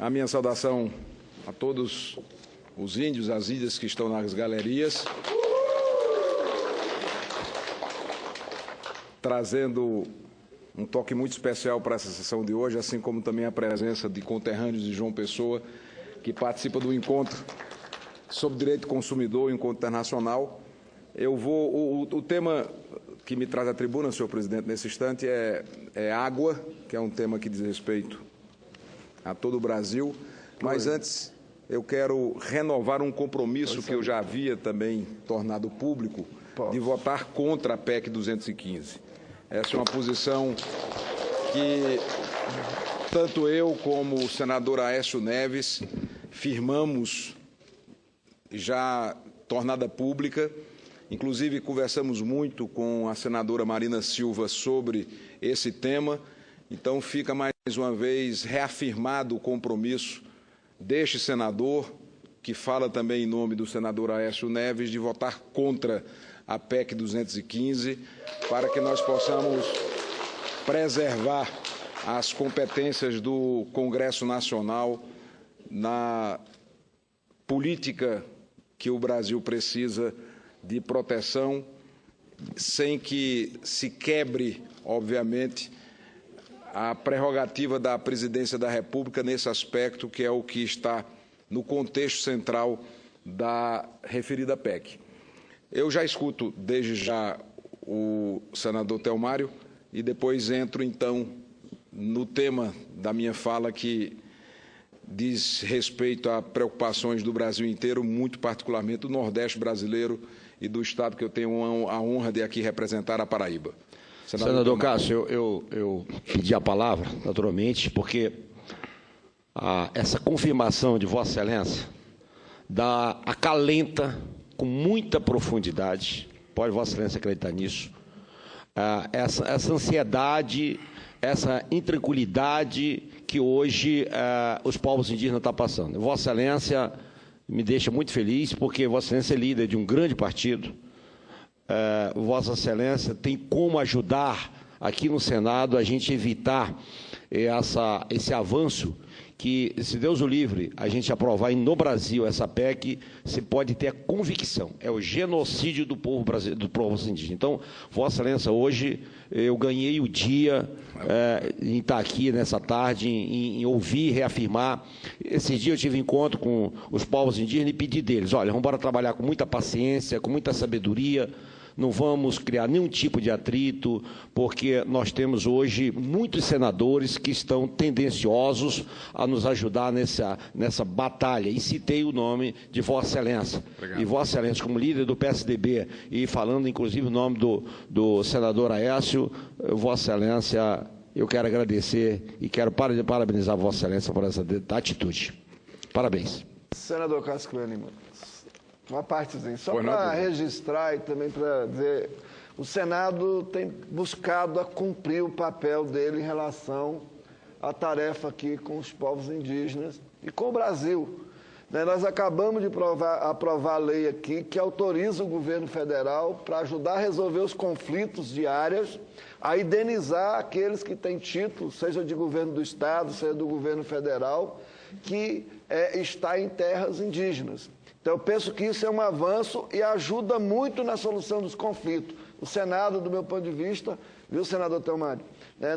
A minha saudação a todos os índios, as índias que estão nas galerias, trazendo um toque muito especial para essa sessão de hoje, assim como também a presença de conterrâneos de João Pessoa, que participa do encontro sobre direito do consumidor, encontro internacional. O tema que me traz à tribuna, senhor presidente, nesse instante é água, que é um tema que diz respeito a todo o Brasil. Mas antes, eu quero renovar um compromisso que eu já havia também tornado público, de votar contra a PEC 215. Essa é uma posição que tanto eu como o senador Aécio Neves firmamos, já tornada pública. Inclusive, conversamos muito com a senadora Marina Silva sobre esse tema. Então, fica mais uma vez reafirmado o compromisso deste senador, que fala também em nome do senador Aécio Neves, de votar contra a PEC 215, para que nós possamos preservar as competências do Congresso Nacional na política que o Brasil precisa de proteção, sem que se quebre, obviamente, a prerrogativa da presidência da República nesse aspecto, que é o que está no contexto central da referida PEC. Eu já escuto desde já o senador Thelmário e depois entro, então, no tema da minha fala, que diz respeito a preocupações do Brasil inteiro, muito particularmente do Nordeste brasileiro e do Estado que eu tenho a honra de aqui representar, a Paraíba. Senador Cássio, eu pedi a palavra, naturalmente, porque essa confirmação de Vossa Excelência acalenta com muita profundidade, pode Vossa Excelência acreditar nisso, essa ansiedade, essa intranquilidade que hoje os povos indígenas estão passando. Vossa Excelência me deixa muito feliz, porque Vossa Excelência é líder de um grande partido. Vossa Excelência tem como ajudar aqui no Senado a gente evitar esse avanço que, se Deus o livre, a gente aprovar no Brasil essa PEC, você pode ter a convicção, é o genocídio do povo brasileiro, do povo indígena. Então, Vossa Excelência, hoje eu ganhei o dia em estar aqui nessa tarde, em ouvir, reafirmar. Esses dias eu tive encontro com os povos indígenas e pedi deles, olha, vamos embora trabalhar com muita paciência, com muita sabedoria, não vamos criar nenhum tipo de atrito, porque nós temos hoje muitos senadores que estão tendenciosos a nos ajudar nessa batalha. E citei o nome de Vossa Excelência. Obrigado. E Vossa Excelência, como líder do PSDB, e falando inclusive o nome do senador Aécio, Vossa Excelência, eu quero agradecer e quero parabenizar Vossa Excelência por essa atitude. Parabéns. Senador Cássio Cunha, uma partezinha, só para registrar e também para dizer, o Senado tem buscado a cumprir o papel dele em relação à tarefa aqui com os povos indígenas e com o Brasil. Nós acabamos de aprovar a lei aqui que autoriza o governo federal para ajudar a resolver os conflitos de áreas, a indenizar aqueles que têm título, seja de governo do Estado, seja do governo federal, que está em terras indígenas. Então, eu penso que isso é um avanço e ajuda muito na solução dos conflitos. O Senado, do meu ponto de vista, viu, senador Thelmário,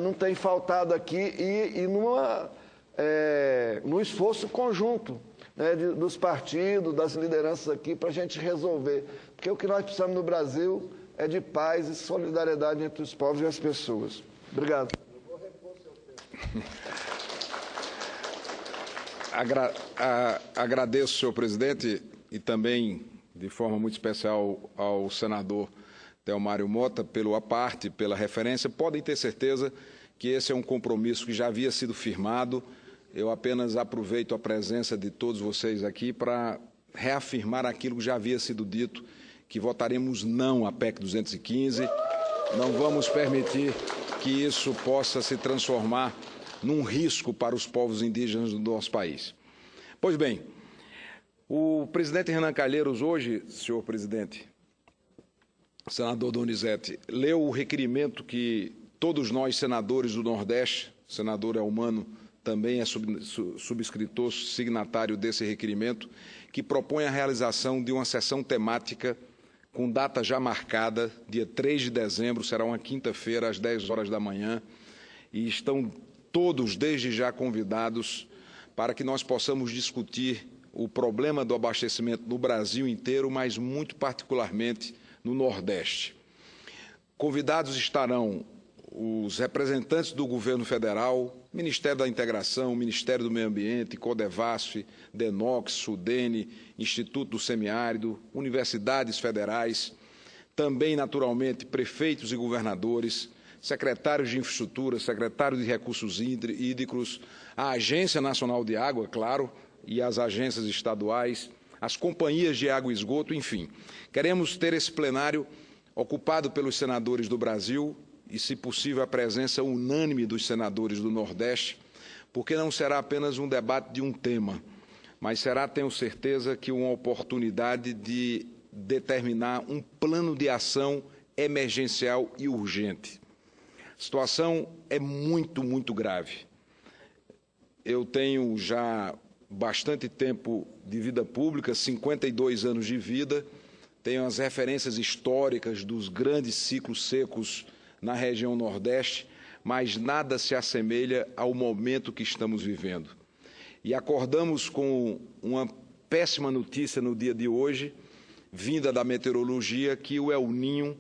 não tem faltado aqui e num esforço conjunto dos partidos, das lideranças aqui, para a gente resolver. Porque o que nós precisamos no Brasil é de paz e solidariedade entre os povos e as pessoas. Obrigado. Eu vou repor seu tempo. Agradeço, senhor presidente, e também, de forma muito especial, ao senador Thelmário Mota, pela parte, pela referência. Podem ter certeza que esse é um compromisso que já havia sido firmado. Eu apenas aproveito a presença de todos vocês aqui para reafirmar aquilo que já havia sido dito, que votaremos não à PEC 215. Não vamos permitir que isso possa se transformar num risco para os povos indígenas do nosso país. Pois bem, o presidente Renan Calheiros hoje, senhor presidente, senador Donizete, leu o requerimento que todos nós, senadores do Nordeste, senador Elmano também é subscritor, signatário desse requerimento, que propõe a realização de uma sessão temática com data já marcada, dia 3 de dezembro, será uma quinta-feira, às 10 horas da manhã, e estão todos, desde já, convidados para que nós possamos discutir o problema do abastecimento no Brasil inteiro, mas muito particularmente no Nordeste. Convidados estarão os representantes do governo federal, Ministério da Integração, Ministério do Meio Ambiente, Codevasf, Denox, Sudene, Instituto do Semiárido, universidades federais, também, naturalmente, prefeitos e governadores, secretários de Infraestrutura, secretários de Recursos Hídricos, a Agência Nacional de Água, claro, e as agências estaduais, as companhias de água e esgoto, enfim. Queremos ter esse plenário ocupado pelos senadores do Brasil e, se possível, a presença unânime dos senadores do Nordeste, porque não será apenas um debate de um tema, mas será, tenho certeza, que uma oportunidade de determinar um plano de ação emergencial e urgente. A situação é muito grave. Eu tenho já bastante tempo de vida pública, 52 anos de vida, tenho as referências históricas dos grandes ciclos secos na região Nordeste, mas nada se assemelha ao momento que estamos vivendo. E acordamos com uma péssima notícia no dia de hoje, vinda da meteorologia, que o El Niño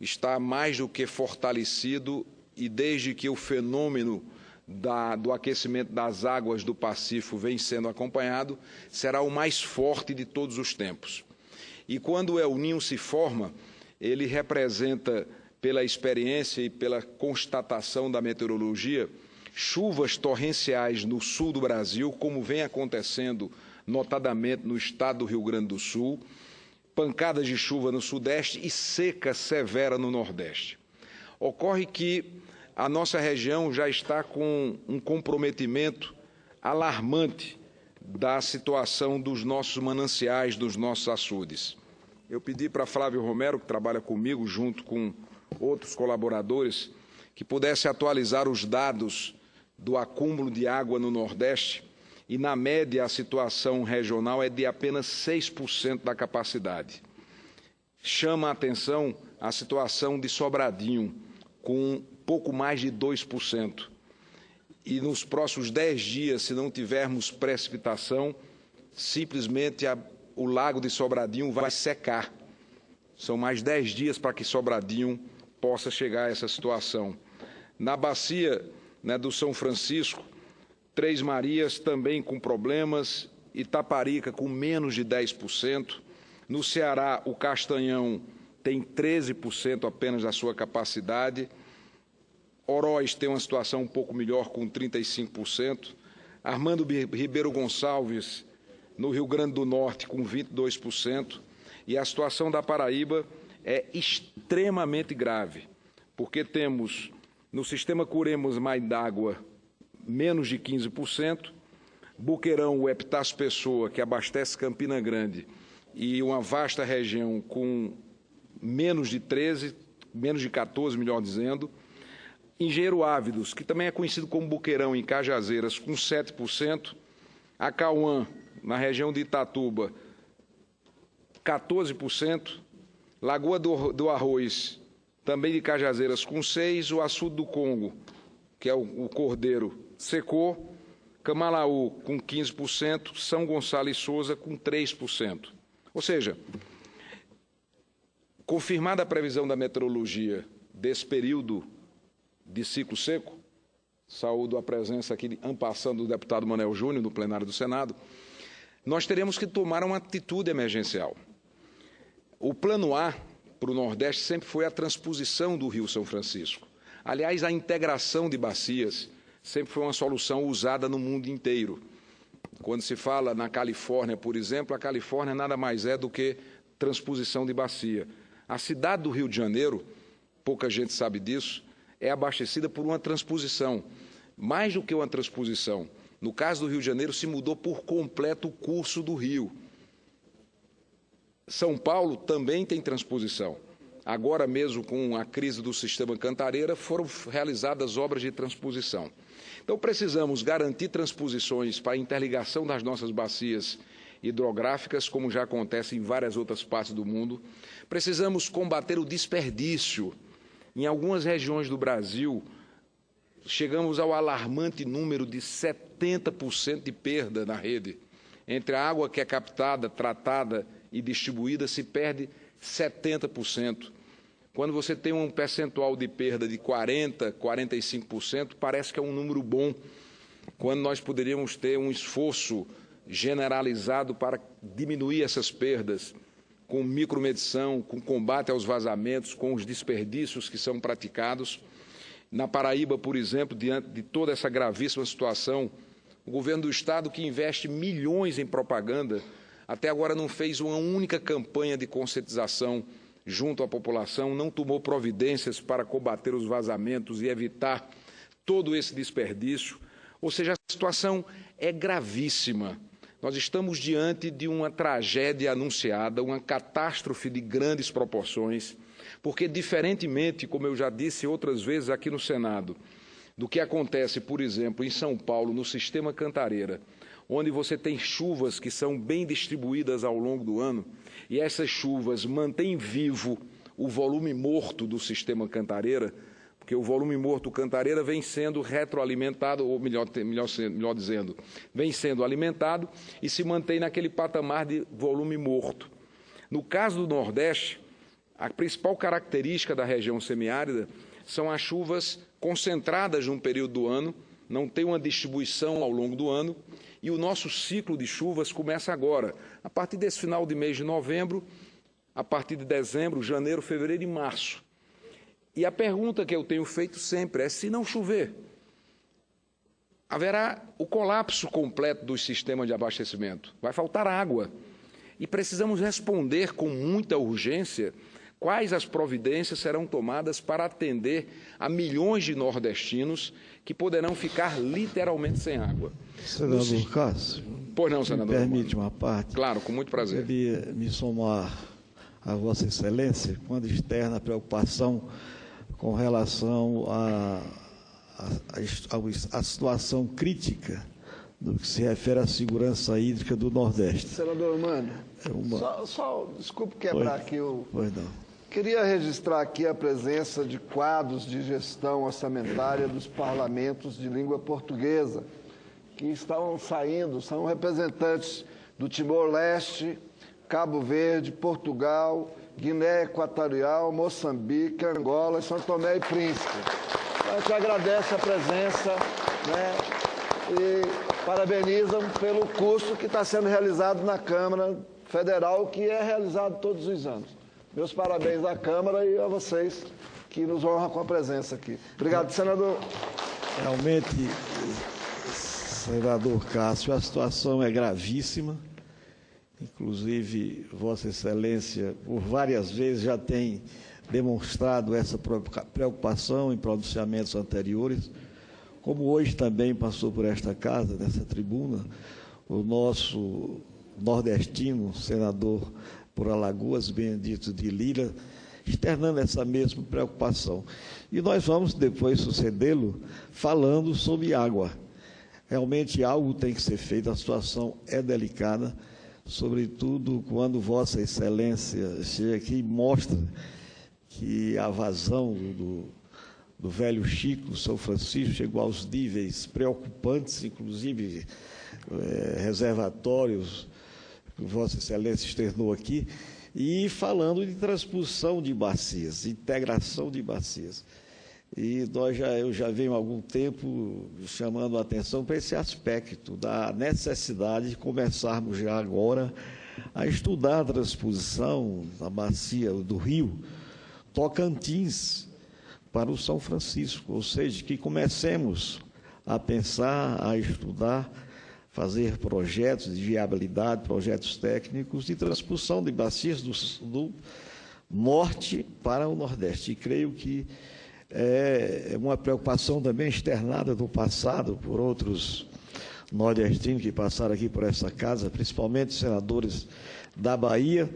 está mais do que fortalecido e desde que o fenômeno do aquecimento das águas do Pacífico vem sendo acompanhado, será o mais forte de todos os tempos. E quando o El Niño se forma, ele representa, pela experiência e pela constatação da meteorologia, chuvas torrenciais no sul do Brasil, como vem acontecendo notadamente no estado do Rio Grande do Sul, pancadas de chuva no Sudeste e seca severa no Nordeste. Ocorre que a nossa região já está com um comprometimento alarmante da situação dos nossos mananciais, dos nossos açudes. Eu pedi para Flávio Romero, que trabalha comigo, junto com outros colaboradores, que pudesse atualizar os dados do acúmulo de água no Nordeste, e, na média, a situação regional é de apenas 6% da capacidade. Chama a atenção a situação de Sobradinho, com pouco mais de 2%. E nos próximos 10 dias, se não tivermos precipitação, simplesmente o lago de Sobradinho vai secar. São mais 10 dias para que Sobradinho possa chegar a essa situação. Na bacia, do São Francisco, Três Marias também com problemas, Itaparica com menos de 10%. No Ceará, o Castanhão tem 13% apenas da sua capacidade. Oroz tem uma situação um pouco melhor, com 35%. Armando Ribeiro Gonçalves, no Rio Grande do Norte, com 22%. E a situação da Paraíba é extremamente grave, porque temos no sistema Curemos Mais d'Água menos de 15%, Boqueirão, o Epitácio Pessoa, que abastece Campina Grande, e uma vasta região com menos de 14, melhor dizendo. Engenheiro Ávidos, que também é conhecido como Boqueirão, em Cajazeiras, com 7%. Acauã, na região de Itatuba, 14%. Lagoa do Arroz, também de Cajazeiras, com 6%. O Açude do Congo, que é o Cordeiro, secou. Camalaú, com 15%. São Gonçalo e Souza, com 3%. Ou seja, confirmada a previsão da meteorologia desse período de ciclo seco, saúdo a presença aqui, ampassando, do deputado Manel Júnior, no plenário do Senado, nós teremos que tomar uma atitude emergencial. O plano A para o Nordeste sempre foi a transposição do Rio São Francisco. Aliás, a integração de bacias sempre foi uma solução usada no mundo inteiro. Quando se fala na Califórnia, por exemplo, a Califórnia nada mais é do que transposição de bacia. A cidade do Rio de Janeiro, pouca gente sabe disso, é abastecida por uma transposição. Mais do que uma transposição. No caso do Rio de Janeiro, se mudou por completo o curso do rio. São Paulo também tem transposição. agora mesmo com a crise do sistema Cantareira, foram realizadas obras de transposição. Então, precisamos garantir transposições para a interligação das nossas bacias hidrográficas, como já acontece em várias outras partes do mundo. Precisamos combater o desperdício. Em algumas regiões do Brasil, chegamos ao alarmante número de 70% de perda na rede. Entre a água que é captada, tratada e distribuída, se perde 70%. Quando você tem um percentual de perda de 40%, 45%, parece que é um número bom, quando nós poderíamos ter um esforço generalizado para diminuir essas perdas, com micromedição, com combate aos vazamentos, com os desperdícios que são praticados. Na Paraíba, por exemplo, diante de toda essa gravíssima situação, o governo do Estado, que investe milhões em propaganda, até agora não fez uma única campanha de conscientização junto à população, não tomou providências para combater os vazamentos e evitar todo esse desperdício. Ou seja, a situação é gravíssima. Nós estamos diante de uma tragédia anunciada, uma catástrofe de grandes proporções, porque, diferentemente, como eu já disse outras vezes aqui no Senado, do que acontece, por exemplo, em São Paulo, no sistema Cantareira, onde você tem chuvas que são bem distribuídas ao longo do ano, e essas chuvas mantêm vivo o volume morto do sistema Cantareira, porque o volume morto Cantareira vem sendo retroalimentado, ou melhor dizendo, vem sendo alimentado e se mantém naquele patamar de volume morto. No caso do Nordeste, a principal característica da região semiárida são as chuvas concentradas num período do ano, não tem uma distribuição ao longo do ano, e o nosso ciclo de chuvas começa agora, a partir desse final de mês de novembro, a partir de dezembro, janeiro, fevereiro e março. E a pergunta que eu tenho feito sempre é: se não chover, haverá o colapso completo do sistema de abastecimento, vai faltar água. E precisamos responder com muita urgência quais as providências serão tomadas para atender a milhões de nordestinos que poderão ficar literalmente sem água. Senador Cássio, pois não, senador, me permite uma parte? Claro, com muito prazer. Eu queria me somar a Vossa Excelência quando externa a preocupação com relação à situação crítica do que se refere à segurança hídrica do Nordeste. Senador Mano, desculpe quebrar aqui o... Pois não. Queria registrar aqui a presença de quadros de gestão orçamentária dos parlamentos de língua portuguesa, que estão saindo, são representantes do Timor-Leste, Cabo Verde, Portugal, Guiné Equatorial, Moçambique, Angola, São Tomé e Príncipe. Então, a gente agradece a presença, né, e parabenizam pelo curso que está sendo realizado na Câmara Federal, que é realizado todos os anos. Meus parabéns à Câmara e a vocês que nos honram com a presença aqui. Obrigado, senador. Realmente, senador Cássio, a situação é gravíssima. Inclusive, Vossa Excelência, por várias vezes, já tem demonstrado essa preocupação em pronunciamentos anteriores, como hoje também passou por esta casa, nessa tribuna, o nosso nordestino, senador por Alagoas, Benedito de Lira, externando essa mesma preocupação. E nós vamos depois sucedê-lo falando sobre água. Realmente algo tem que ser feito, a situação é delicada, sobretudo quando Vossa Excelência chega aqui e mostra que a vazão do velho Chico, São Francisco, chegou aos níveis preocupantes, inclusive reservatórios, que Vossa Excelência externou aqui, e falando de transposição de bacias, integração de bacias. E eu já venho há algum tempo chamando a atenção para esse aspecto da necessidade de começarmos já agora a estudar a transposição da bacia do Rio Tocantins para o São Francisco, ou seja, que comecemos a pensar, a estudar, fazer projetos de viabilidade, projetos técnicos de transposição de bacias do norte para o nordeste. E creio que é uma preocupação também externada do passado por outros nordestinos que passaram aqui por essa casa, principalmente senadores da Bahia,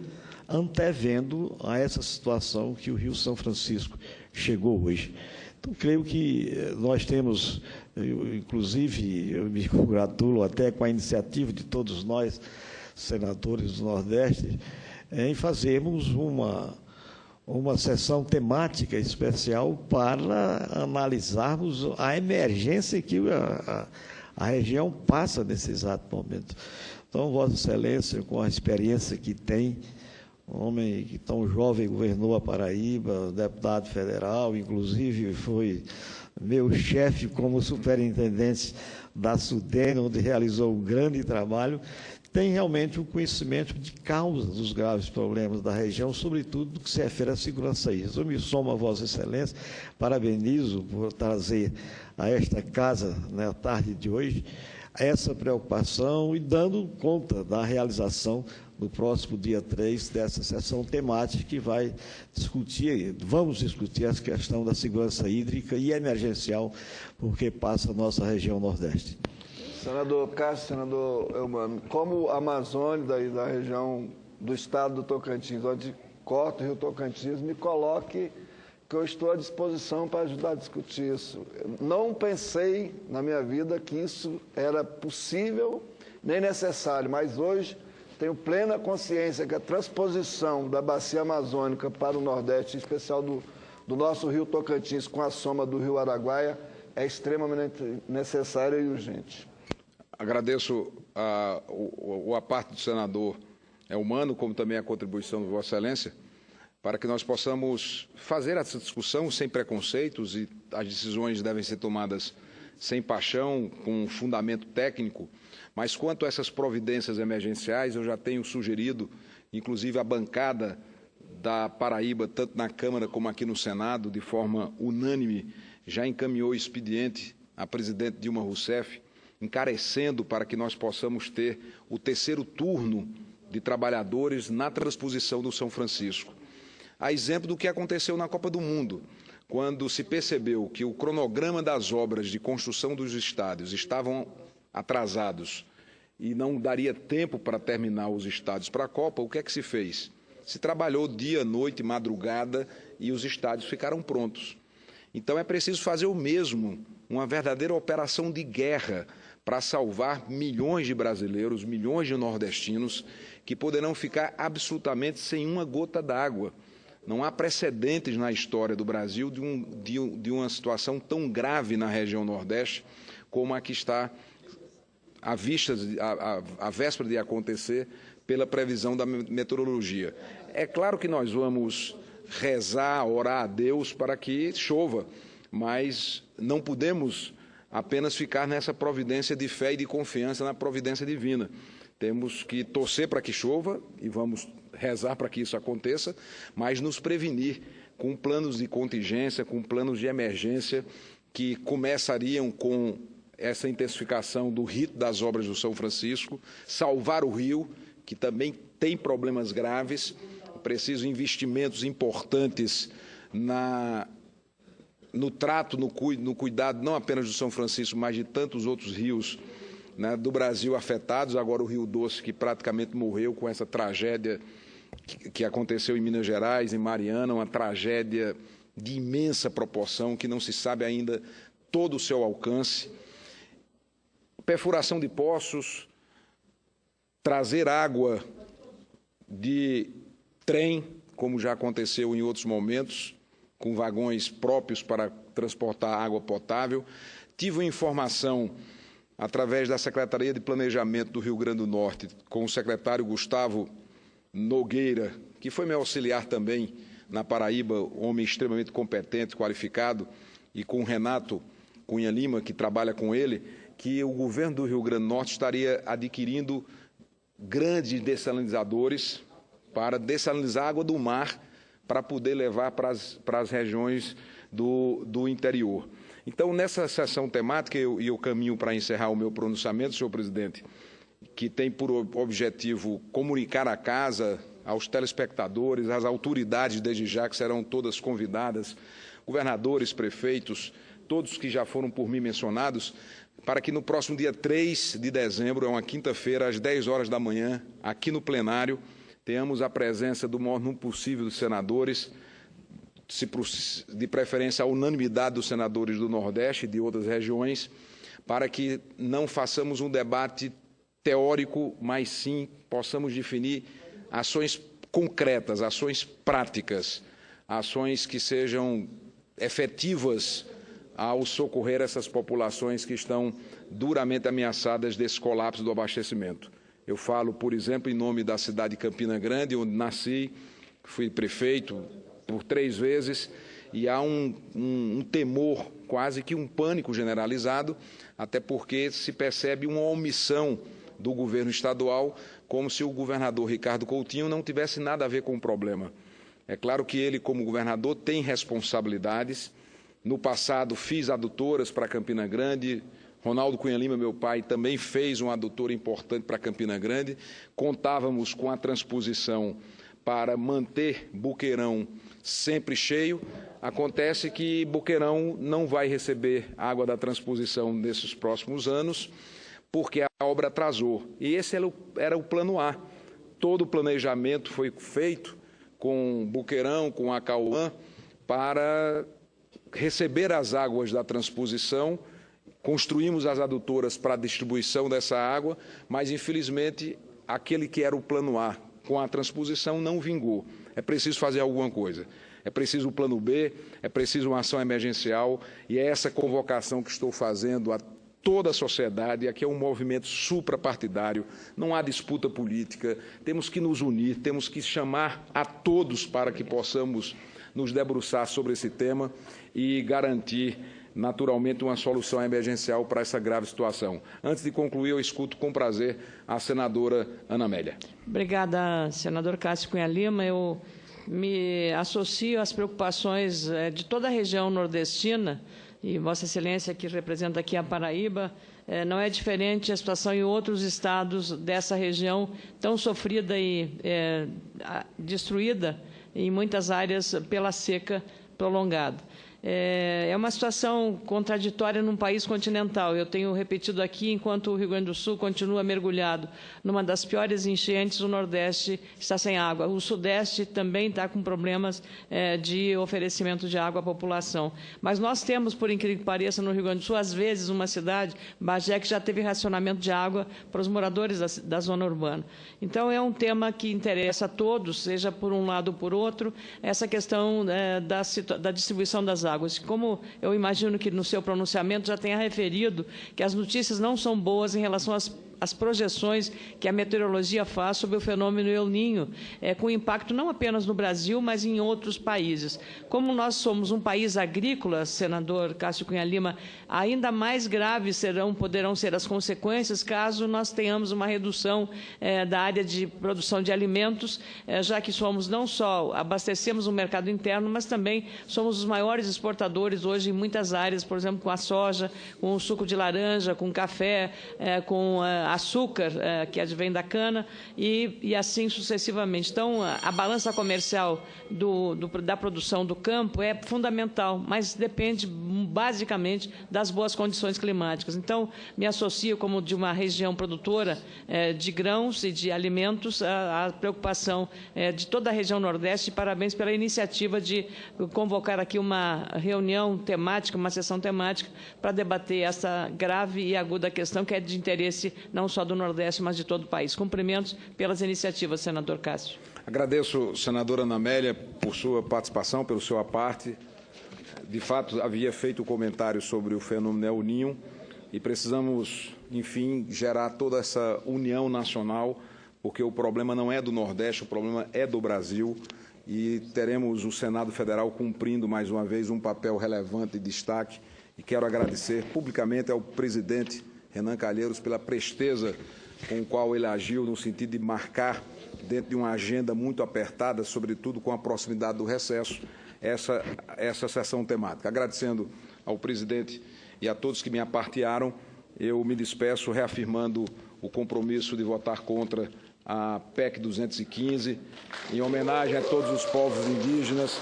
antevendo a essa situação que o Rio São Francisco chegou hoje. Então, creio que nós temos, inclusive, eu me congratulo até com a iniciativa de todos nós, senadores do Nordeste, em fazermos uma sessão temática especial para analisarmos a emergência que a região passa nesse exato momento. Então, Vossa Excelência, com a experiência que tem, um homem que tão jovem governou a Paraíba, deputado federal, inclusive foi meu chefe como superintendente da SUDENE, onde realizou um grande trabalho, tem realmente um conhecimento de causa dos graves problemas da região, sobretudo do que se refere à segurança hídrica. Eu me somo a Vossa Excelência, parabenizo por trazer a esta casa, na tarde de hoje, essa preocupação e dando conta da realização no próximo dia 3 dessa sessão temática que vamos discutir a questão da segurança hídrica e emergencial, porque passa a nossa região Nordeste. Senador Cássio, senador Eumano, como amazônia da região do estado do Tocantins, onde corta o Rio Tocantins, me coloque que eu estou à disposição para ajudar a discutir isso. Não pensei na minha vida que isso era possível nem necessário, mas hoje tenho plena consciência que a transposição da bacia amazônica para o Nordeste, em especial do nosso Rio Tocantins, com a soma do Rio Araguaia, é extremamente necessária e urgente. Agradeço a parte do senador Eumano, como também a contribuição de Vossa Excelência, para que nós possamos fazer essa discussão sem preconceitos e as decisões devem ser tomadas sem paixão, com fundamento técnico, mas quanto a essas providências emergenciais, eu já tenho sugerido, inclusive a bancada da Paraíba, tanto na Câmara como aqui no Senado, de forma unânime, já encaminhou expediente à presidente Dilma Rousseff, encarecendo para que nós possamos ter o terceiro turno de trabalhadores na transposição do São Francisco. A exemplo do que aconteceu na Copa do Mundo, quando se percebeu que o cronograma das obras de construção dos estádios estavam atrasados e não daria tempo para terminar os estádios para a Copa, o que é que se fez? Se trabalhou dia, noite, madrugada e os estádios ficaram prontos. Então é preciso fazer o mesmo, uma verdadeira operação de guerra para salvar milhões de brasileiros, milhões de nordestinos que poderão ficar absolutamente sem uma gota d'água. Não há precedentes na história do Brasil de uma situação tão grave na região Nordeste como a que está à vista, à véspera de acontecer pela previsão da meteorologia. É claro que nós vamos rezar, orar a Deus para que chova, mas não podemos apenas ficar nessa providência de fé e de confiança na providência divina. Temos que torcer para que chova e vamos rezar para que isso aconteça, mas nos prevenir com planos de contingência, com planos de emergência que começariam com essa intensificação do rito das obras do São Francisco, salvar o rio, que também tem problemas graves, preciso investimentos importantes no trato, no cuidado, não apenas do São Francisco, mas de tantos outros rios, né, do Brasil afetados. Agora o Rio Doce, que praticamente morreu com essa tragédia que aconteceu em Minas Gerais, em Mariana, uma tragédia de imensa proporção, que não se sabe ainda todo o seu alcance. Perfuração de poços, trazer água de trem, como já aconteceu em outros momentos, com vagões próprios para transportar água potável. Tive uma informação, através da Secretaria de Planejamento do Rio Grande do Norte, com o secretário Gustavo Nogueira, que foi meu auxiliar também na Paraíba, homem extremamente competente, qualificado, e com o Renato Cunha Lima, que trabalha com ele, que o governo do Rio Grande do Norte estaria adquirindo grandes dessalinizadores para dessalinizar a água do mar, para poder levar para as regiões do interior. Então, nessa sessão temática, eu caminho para encerrar o meu pronunciamento, senhor presidente, que tem por objetivo comunicar à casa, aos telespectadores, às autoridades desde já, que serão todas convidadas, governadores, prefeitos, todos que já foram por mim mencionados, para que no próximo dia 3 de dezembro, é uma quinta-feira, às 10 horas da manhã, aqui no plenário, tenhamos a presença do maior número possível de senadores, de preferência a unanimidade dos senadores do Nordeste e de outras regiões, para que não façamos um debate teórico, mas sim possamos definir ações concretas, ações práticas, ações que sejam efetivas ao socorrer essas populações que estão duramente ameaçadas desse colapso do abastecimento. Eu falo, por exemplo, em nome da cidade de Campina Grande, onde nasci, fui prefeito por 3 vezes, e há um temor, quase que um pânico generalizado, até porque se percebe uma omissão do governo estadual, como se o governador Ricardo Coutinho não tivesse nada a ver com o problema. É claro que ele, como governador, tem responsabilidades. No passado, fiz adutoras para Campina Grande. Ronaldo Cunha Lima, meu pai, também fez uma adutora importante para Campina Grande. Contávamos com a transposição para manter Boqueirão sempre cheio. Acontece que Boqueirão não vai receber água da transposição nesses próximos anos, porque a obra atrasou. E esse era o plano A. Todo o planejamento foi feito com Boqueirão, com Acauã, para receber as águas da transposição. Construímos as adutoras para a distribuição dessa água, mas, infelizmente, aquele que era o plano A, com a transposição, não vingou. É preciso fazer alguma coisa. É preciso o plano B, é preciso uma ação emergencial, e é essa convocação que estou fazendo a toda a sociedade. Aqui é um movimento suprapartidário, não há disputa política, temos que nos unir, temos que chamar a todos para que possamos nos debruçar sobre esse tema e garantir, naturalmente, uma solução emergencial para essa grave situação. Antes de concluir, eu escuto com prazer a senadora Ana Amélia. Obrigada, senador Cássio Cunha Lima. Eu me associo às preocupações de toda a região nordestina, e Vossa Excelência, que representa aqui a Paraíba, não é diferente a situação em outros estados dessa região tão sofrida e destruída em muitas áreas pela seca prolongada. É uma situação contraditória num país continental. Eu tenho repetido aqui, enquanto o Rio Grande do Sul continua mergulhado numa das piores enchentes, o Nordeste está sem água. O Sudeste também está com problemas de oferecimento de água à população. Mas nós temos, por incrível que pareça, no Rio Grande do Sul, às vezes, uma cidade, Bagé, que já teve racionamento de água para os moradores da zona urbana. Então, é um tema que interessa a todos, seja por um lado ou por outro, essa questão da distribuição das águas. Como eu imagino que no seu pronunciamento já tenha referido que as notícias não são boas em relação às projeções que a meteorologia faz sobre o fenômeno El Niño, com impacto não apenas no Brasil, mas em outros países. Como nós somos um país agrícola, senador Cássio Cunha Lima, ainda mais graves poderão ser as consequências caso nós tenhamos uma redução da área de produção de alimentos, já que somos não só abastecemos o mercado interno, mas também somos os maiores exportadores hoje em muitas áreas, por exemplo, com a soja, com o suco de laranja, com café, com açúcar, que advém da cana, e assim sucessivamente. Então, a balança comercial da produção do campo é fundamental, mas depende basicamente das boas condições climáticas. Então, me associo, como de uma região produtora de grãos e de alimentos, à preocupação de toda a região Nordeste, e parabéns pela iniciativa de convocar aqui uma reunião temática, uma sessão temática, para debater essa grave e aguda questão que é de interesse não só do Nordeste, mas de todo o país. Cumprimentos pelas iniciativas, senador Cássio. Agradeço, senadora Ana Amélia, por sua participação, pelo seu aparte. De fato, havia feito o comentário sobre o fenômeno El Niño e precisamos, enfim, gerar toda essa união nacional, porque o problema não é do Nordeste, o problema é do Brasil, e teremos o Senado Federal cumprindo, mais uma vez, um papel relevante e destaque. E quero agradecer publicamente ao presidente Renan Calheiros pela presteza com a qual ele agiu no sentido de marcar, dentro de uma agenda muito apertada, sobretudo com a proximidade do recesso, essa sessão temática. Agradecendo ao presidente e a todos que me apartearam, eu me despeço reafirmando o compromisso de votar contra a PEC 215, em homenagem a todos os povos indígenas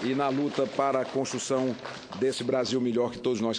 e na luta para a construção desse Brasil melhor que todos nós queremos.